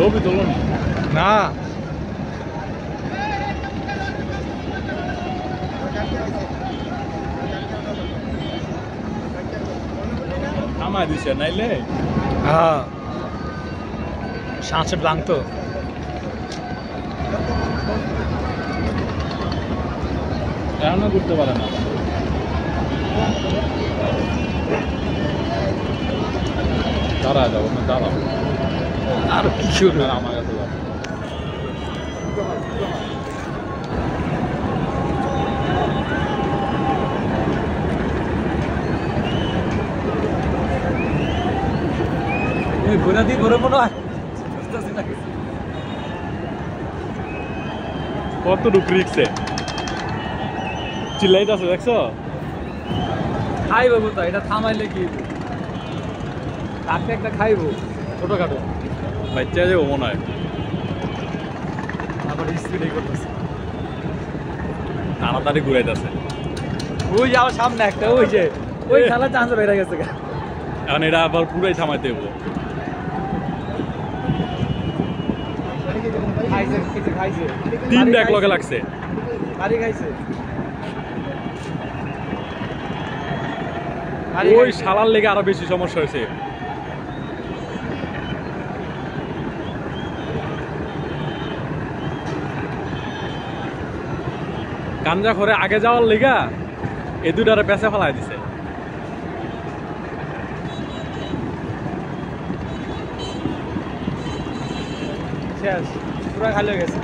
ছবি তোলো না থামাই দিছে নাইলে হ্যাঁ সানসেট ভাঙতো এখনো করতে পারে না দাঁড়া যাবো না দাঁড়াও আর কিছু না আমার কাছে যাবো ঘোরা দিয়ে ঘুরে মনে হয় কতটুকু রিক্সে চিল্লাইতেছে দেখছো খাইবো কোথায় এটা থামাইলে কি একটা খাইবো ছোটখাটো বাচ্চা যাবো মনে হয় আবার স্পিডে করতেছে তাড়াতাড়ি ঘুরাইতেছে ওই যাওয়ার সামনে একটা ওই যে ওই খেলা চান্স বেড়ে গেছে এখন এটা আবার পুরাই থামাইতে হবো খাইছে 3 ব্যাগ লগে লাগছে গাড়ি খাইছে ওই শালার লেগে আরো বেশি সমস্যা হয়েছে গাঞ্জা করে আগে যাওয়ার লেগা এই দুটারে পেছে ফেলাই দিছে শেষ পুরা খালি হয়ে গেছে